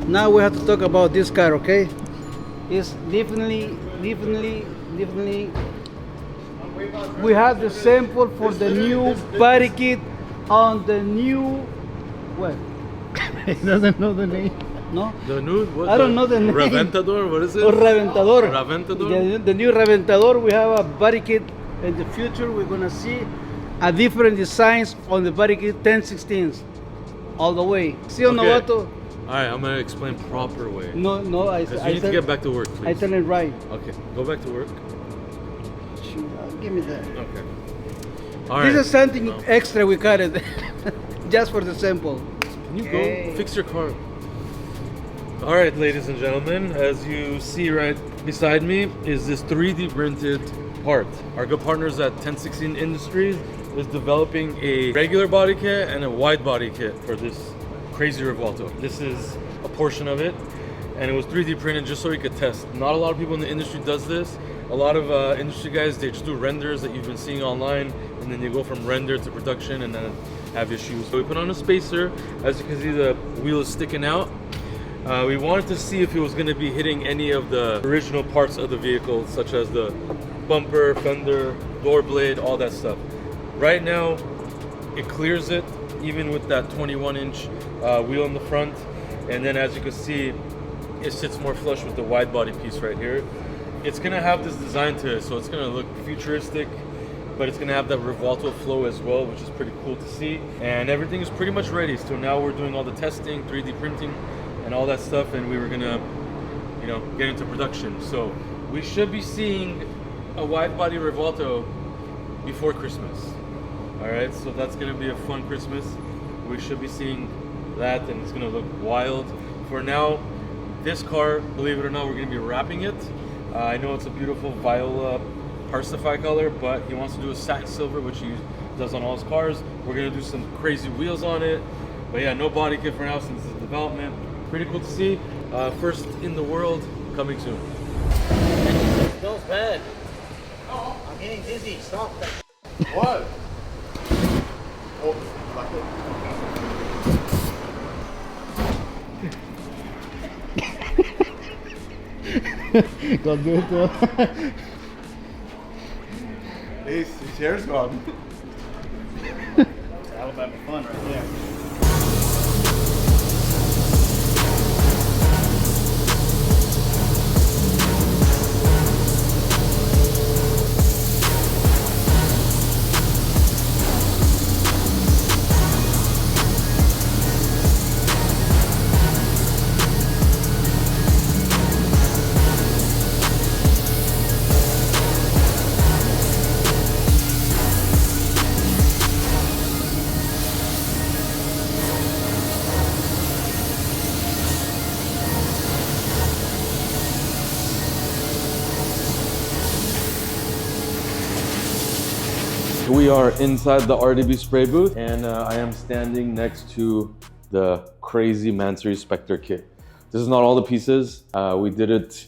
Now we have to talk about this car, okay? It's definitely. We have the sample for the new body kit on the new. What? He doesn't know the name. No? The new, what? I don't know the name. Reventador, what is it? Or Aventador. Aventador? The new Aventador, we have a body kit. In the future, we're gonna see a different designs on the body kit 1016s. All the way. See on Okay. Novato? Alright, I'm gonna explain proper way. No, I Because you need to get back to work, please. I tell it right. Okay, go back to work. Shoot, give me that. Okay. Alright. This is something extra we cut it. Just for the sample. Can you Hey. go fix your car? Alright, ladies and gentlemen, as you see right beside me is this 3D printed part. Our good partners at 1016 Industries is developing a regular body kit and a wide body kit for this crazy Revuelto. This is a portion of it, and it was 3D printed just so we could test. Not a lot of people in the industry does this. A lot of industry guys, they just do renders that you've been seeing online, and then you go from render to production and then have issues. So we put on a spacer. As you can see, the wheel is sticking out. We wanted to see if it was going to be hitting any of the original parts of the vehicle, such as the bumper, fender, door blade, all that stuff. Right now, it clears it, even with that 21-inch wheel in the front. And then as you can see, it sits more flush with the wide body piece right here. It's going to have this design to it, so it's going to look futuristic, but it's going to have that Revuelto flow as well, which is pretty cool to see. And everything is pretty much ready. So now we're doing all the testing, 3D printing, and all that stuff, and we were gonna, you know, get into production. So we should be seeing a wide body Revuelto before Christmas. All right, so that's gonna be a fun Christmas. We should be seeing that, and it's gonna look wild. For now, this car, believe it or not, we're gonna be wrapping it. I know it's a beautiful viola Parsify color, but he wants to do a satin silver, which he does on all his cars. We're gonna do some crazy wheels on it. But yeah, no body kit for now since it's development. Pretty cool to see. First in the world, coming soon. It smells bad. I'm getting dizzy. Stop that. What? Oh, fuck it. Go do it too. His hair's gone. Alabama fun right there. We are inside the RDB spray booth, and I am standing next to the crazy Mansory Spectre kit. This is not all the pieces. We did it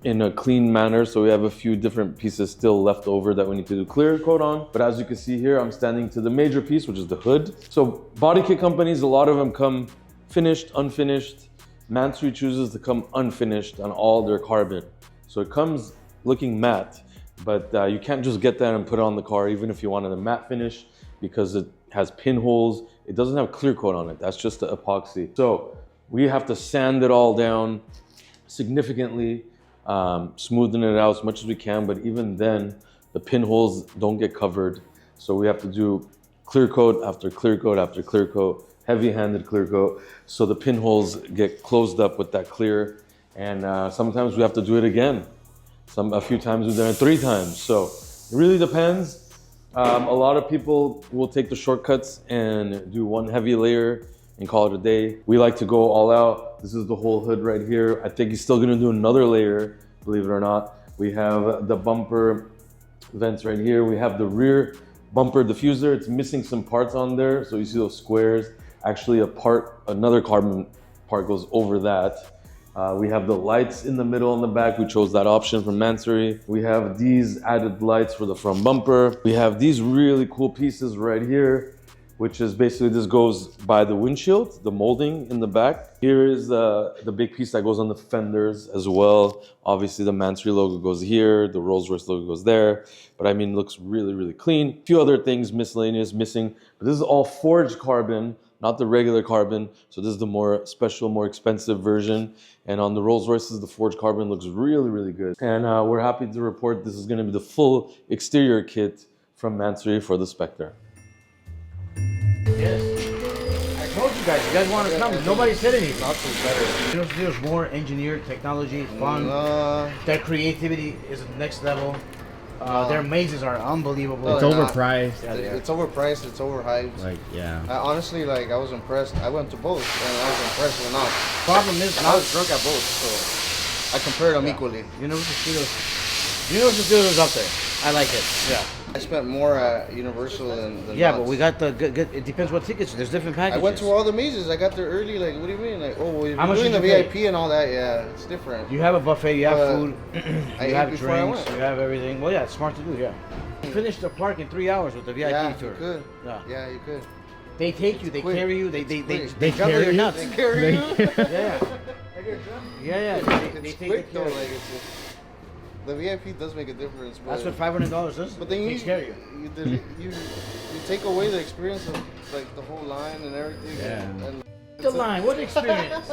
in a clean manner, so we have a few different pieces still left over that we need to do clear coat on. But as you can see here, I'm standing to the major piece, which is the hood. So body kit companies, a lot of them come finished, unfinished. Mansory chooses to come unfinished on all their carbon. So it comes looking matte. But you can't just get that and put it on the car, even if you wanted a matte finish, because it has pinholes. It doesn't have clear coat on it. That's just the epoxy. So we have to sand it all down significantly, smoothing it out as much as we can. But even then, the pinholes don't get covered. So we have to do clear coat after clear coat after clear coat, heavy-handed clear coat. So the pinholes get closed up with that clear. And sometimes we have to do it again. A few times we've done it 3 times. So it really depends. A lot of people will take the shortcuts and do one heavy layer and call it a day. We like to go all out. This is the whole hood right here. I think he's still gonna do another layer, believe it or not. We have the bumper vents right here. We have the rear bumper diffuser. It's missing some parts on there. So you see those squares. Actually another carbon part goes over that. We have the lights in the middle and the back. We chose that option from Mansory. We have these added lights for the front bumper. We have these really cool pieces right here. which is basically this goes by the windshield, the molding in the back. Here is the big piece that goes on the fenders as well. Obviously the Mansory logo goes here, the Rolls-Royce logo goes there. But I mean, it looks really, really clean. A few other things miscellaneous missing, but this is all forged carbon, not the regular carbon. So this is the more special, more expensive version. And on the Rolls-Royces, the forged carbon looks really, really good. And we're happy to report this is gonna be the full exterior kit from Mansory for the Spectre. Yes. I told you guys want to come. Nobody said anything. Lots of better. There's more engineered technology, fun. Their creativity is next level. Their mazes are unbelievable. It's overpriced. Yeah, It's overpriced. It's overhyped. Like, yeah. Honestly, like I was impressed. I went to both, and I was impressed enough. Problem is, I was drunk at both, so I compared them equally. Universal Studios up there. I like it. Yeah. I spent more at Universal than Yeah, Knott's. but we got the good. It depends what tickets. There's different I packages. went to all the mazes. I got there early. Like, what do you mean? Like, oh, well, How much doing the did you VIP and all that. Yeah, it's different. You have a buffet. You have food. I you ate have before I drinks. went. You have everything. Well, yeah, it's smart to do. Yeah. You finished the park in 3 hours with the VIP Yeah, tour. you could. Yeah. Yeah, you could. They take you. They quick. carry you. They quick. juggle carry your you? nuts. They carry you. Yeah. Yeah. They It's take quick care though. of you. Like, the VIP does make a difference. That's but- what $500 does. But then Takes care of you. you take away the experience of like the whole line and everything. Yeah. And The line. What experience?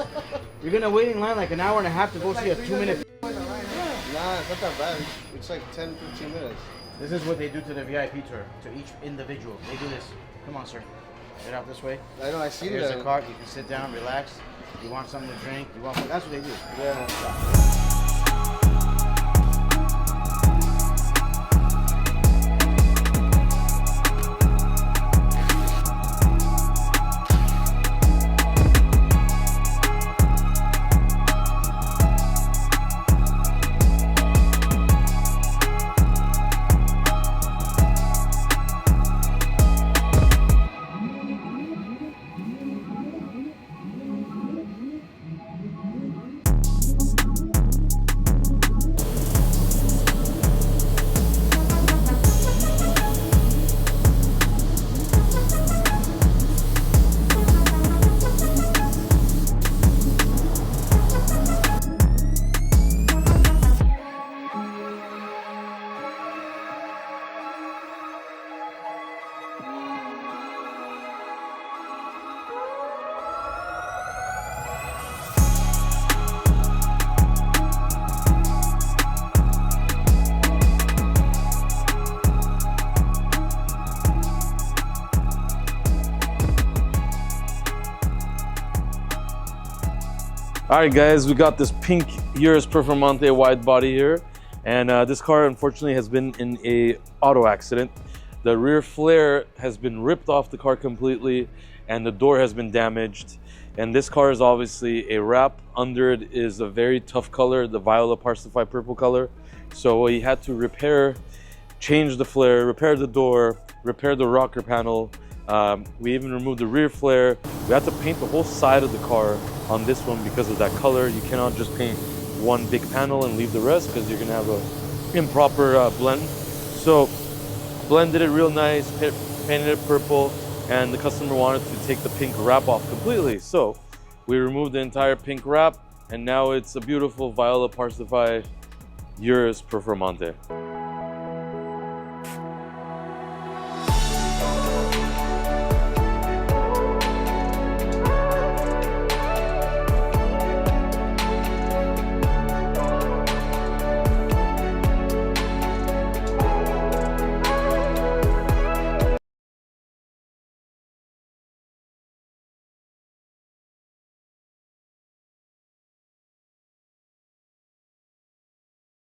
You're gonna wait in line like an hour and a half to go see a 2-minute. nah, it's not that bad. It's like 10, 15 minutes. This is what they do to the VIP tour, to each individual. They do this. Come on, sir. Get out this way. I know. I see Here's that. the cart. You can sit down, relax. You want something to drink? You want? That's what they do. Yeah. All right, guys, we got this pink Urus Performante wide body here. And this car, unfortunately, has been in a auto accident. The rear flare has been ripped off the car completely, and the door has been damaged. And this car is obviously a wrap. Under it is a very tough color, the Viola Parsify purple color. So we had to repair, change the flare, repair the door, repair the rocker panel. We even removed the rear flare. We had to paint the whole side of the car on this one because of that color. You cannot just paint one big panel and leave the rest because you're gonna have a improper blend. So blended it real nice, painted it purple, and the customer wanted to take the pink wrap off completely. So we removed the entire pink wrap, and now it's a beautiful Viola Parsify Urus Performante.